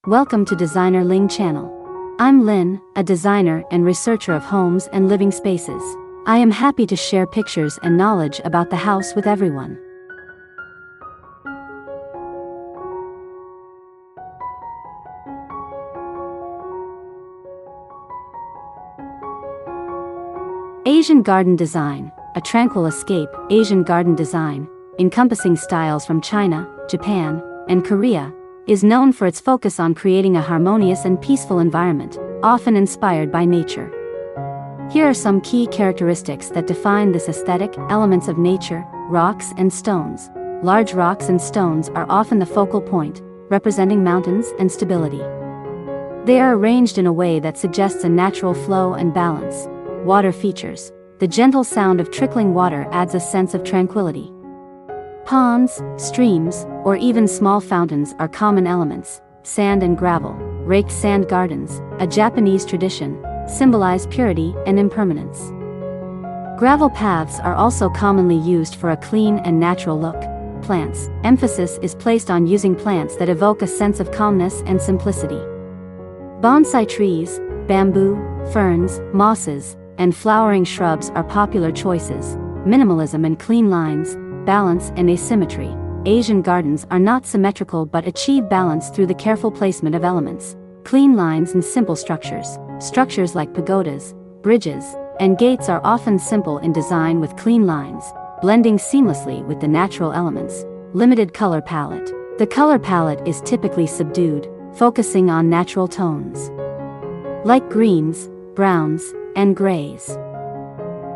Welcome to Designer Ling channel. I'm Lin, a designer and researcher of homes and living spaces. I am happy to share pictures and knowledge about the house with everyone. Asian garden design, a tranquil escape. Asian garden design, encompassing styles from China, Japan, and Korea, is known for its focus on creating a harmonious and peaceful environment, often inspired by nature. Here are some key characteristics that define this aesthetic: elements of nature, rocks and stones. Large rocks and stones are often the focal point, representing mountains and stability. They are arranged in a way that suggests a natural flow and balance. Water features. The gentle sound of trickling water adds a sense of tranquility. Ponds, streams, or even small fountains are common elements. Sand and gravel. Raked sand gardens, a Japanese tradition, symbolize purity and impermanence. Gravel paths are also commonly used for a clean and natural look. Plants. Emphasis is placed on using plants that evoke a sense of calmness and simplicity. Bonsai trees, bamboo, ferns, mosses, and flowering shrubs are popular choices. Minimalism and clean lines, balance and asymmetry. Asian gardens are not symmetrical but achieve balance through the careful placement of elements. Clean lines and simple structures. Structures like pagodas, bridges, and gates are often simple in design with clean lines, blending seamlessly with the natural elements. Limited color palette. The color palette is typically subdued, focusing on natural tones, like greens, browns, and grays.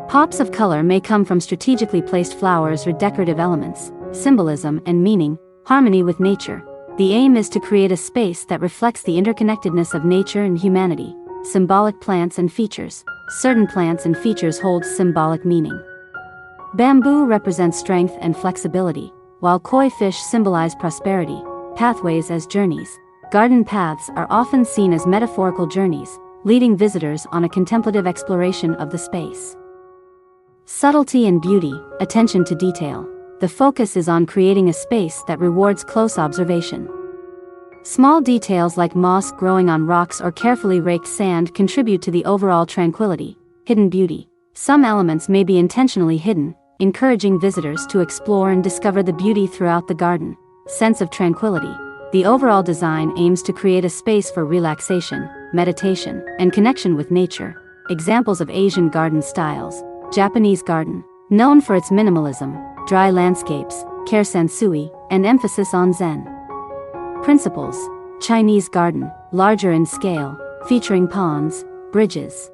Pops of color may come from strategically placed flowers or decorative elements. Symbolism and meaning, harmony with nature. The aim is to create a space that reflects the interconnectedness of nature and humanity. Symbolic plants and features. Certain plants and features hold symbolic meaning. Bamboo represents strength and flexibility, while koi fish symbolize prosperity. Pathways as journeys. Garden paths are often seen as metaphorical journeys, leading visitors on a contemplative exploration of the space. Subtlety and beauty, attention to detail. The focus is on creating a space that rewards close observation. Small details like moss growing on rocks or carefully raked sand contribute to the overall tranquility. Hidden beauty. Some elements may be intentionally hidden, encouraging visitors to explore and discover the beauty throughout the garden. Sense of tranquility. The overall design aims to create a space for relaxation, meditation, and connection with nature. Examples of Asian garden styles. Japanese garden, known for its minimalism, dry landscapes, kaisansui, and emphasis on Zen. Principles. Chinese garden, larger in scale, featuring ponds, bridges,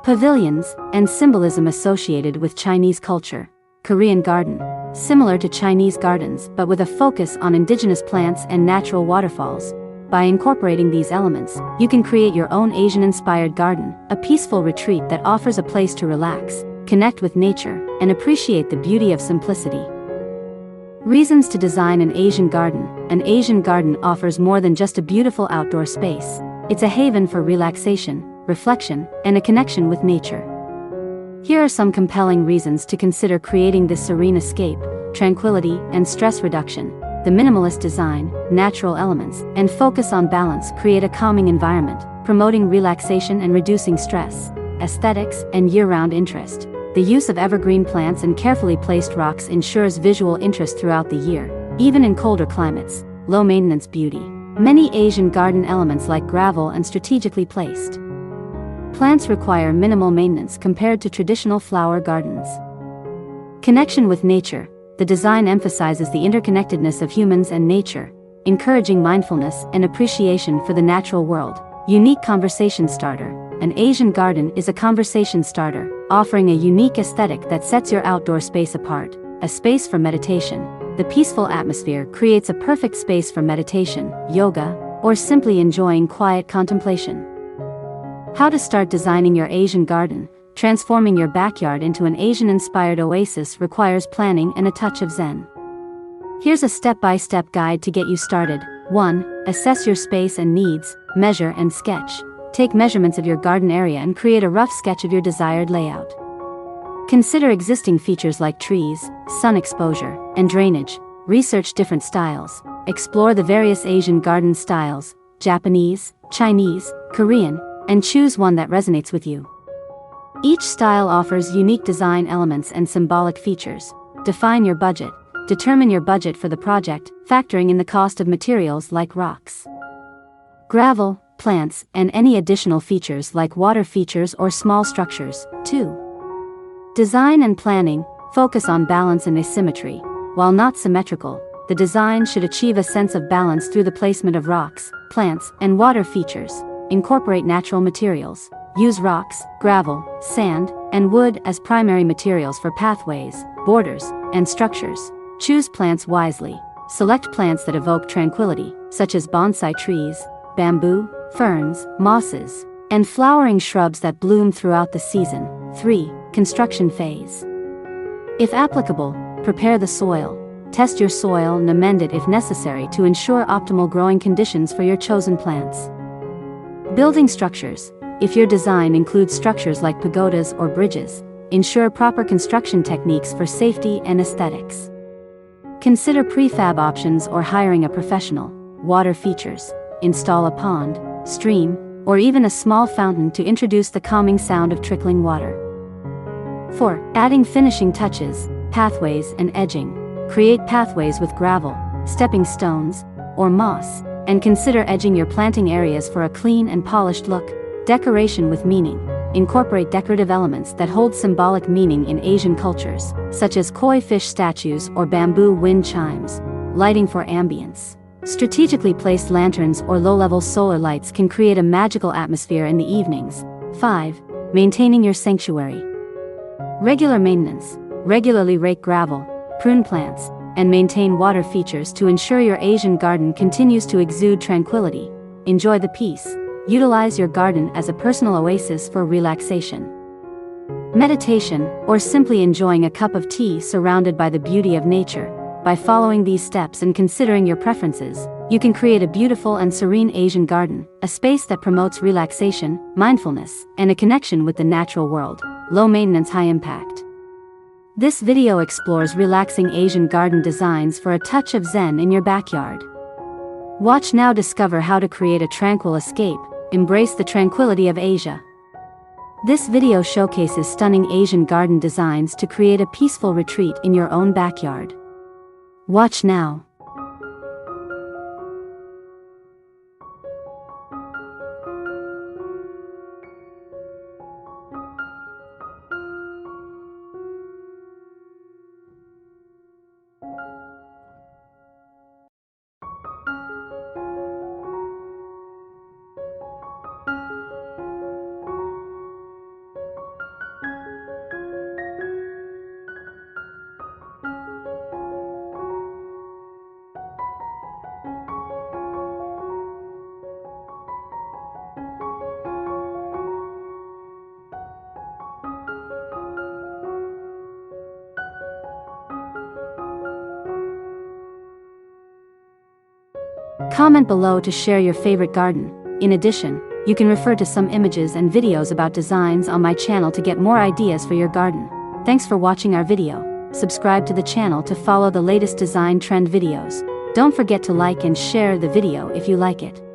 pavilions, and symbolism associated with Chinese culture. Korean garden, similar to Chinese gardens but with a focus on indigenous plants and natural waterfalls. By incorporating these elements, you can create your own Asian-inspired garden, a peaceful retreat that offers a place to relax, connect with nature, and appreciate the beauty of simplicity. Reasons to design an Asian garden. An Asian garden offers more than just a beautiful outdoor space. It's a haven for relaxation, reflection, and a connection with nature. Here are some compelling reasons to consider creating this serene escape: tranquility and stress reduction. The minimalist design, natural elements, and focus on balance create a calming environment, promoting relaxation and reducing stress. Aesthetics and year-round interest. The use of evergreen plants and carefully placed rocks ensures visual interest throughout the year, even in colder climates. Low-maintenance beauty. Many Asian garden elements like gravel and strategically placed plants require minimal maintenance compared to traditional flower gardens. Connection with nature. The design emphasizes the interconnectedness of humans and nature, encouraging mindfulness and appreciation for the natural world. Unique conversation starter. An Asian garden is a conversation starter, offering a unique aesthetic that sets your outdoor space apart. A space for meditation. The peaceful atmosphere creates a perfect space for meditation, yoga, or simply enjoying quiet contemplation. How to start designing your Asian garden. Transforming your backyard into an Asian-inspired oasis requires planning and a touch of Zen. Here's a step-by-step guide to get you started. 1. Assess your space and needs. Measure and sketch. Take measurements of your garden area and create a rough sketch of your desired layout. Consider existing features like trees, sun exposure, and drainage. Research different styles. Explore the various Asian garden styles, Japanese, Chinese, Korean, and choose one that resonates with you. Each style offers unique design elements and symbolic features. Define your budget. Determine your budget for the project, factoring in the cost of materials like rocks, gravel, plants, and any additional features like water features or small structures. 2. Design and planning. Focus on balance and asymmetry. While not symmetrical, the design should achieve a sense of balance through the placement of rocks, plants, and water features. Incorporate natural materials. Use rocks, gravel, sand, and wood as primary materials for pathways, borders, and structures. Choose plants wisely. Select plants that evoke tranquility, such as bonsai trees, bamboo, ferns, mosses, and flowering shrubs that bloom throughout the season. 3. Construction phase. If applicable, prepare the soil. Test your soil and amend it if necessary to ensure optimal growing conditions for your chosen plants. Building structures. If your design includes structures like pagodas or bridges, ensure proper construction techniques for safety and aesthetics. Consider prefab options or hiring a professional. Water features. Install a pond, stream, or even a small fountain to introduce the calming sound of trickling water. 4. Adding finishing touches, pathways and edging. Create pathways with gravel, stepping stones, or moss, and consider edging your planting areas for a clean and polished look. Decoration with meaning. Incorporate decorative elements that hold symbolic meaning in Asian cultures, such as koi fish statues or bamboo wind chimes. Lighting for ambience. Strategically placed lanterns or low-level solar lights can create a magical atmosphere in the evenings. 5. Maintaining your sanctuary. Regular maintenance. Regularly rake gravel, prune plants, and maintain water features to ensure your Asian garden continues to exude tranquility. Enjoy the peace. Utilize your garden as a personal oasis for relaxation, meditation, or simply enjoying a cup of tea surrounded by the beauty of nature. By following these steps and considering your preferences, you can create a beautiful and serene Asian garden, a space that promotes relaxation, mindfulness, and a connection with the natural world. Low maintenance, high impact. This video explores relaxing Asian garden designs for a touch of zen in your backyard. Watch now, discover how to create a tranquil escape. Embrace the tranquility of Asia. This video showcases stunning Asian garden designs to create a peaceful retreat in your own backyard. Watch now. Comment below to share your favorite garden. In addition, you can refer to some images and videos about designs on my channel to get more ideas for your garden. Thanks for watching our video. Subscribe to the channel to follow the latest design trend videos. Don't forget to like and share the video if you like it.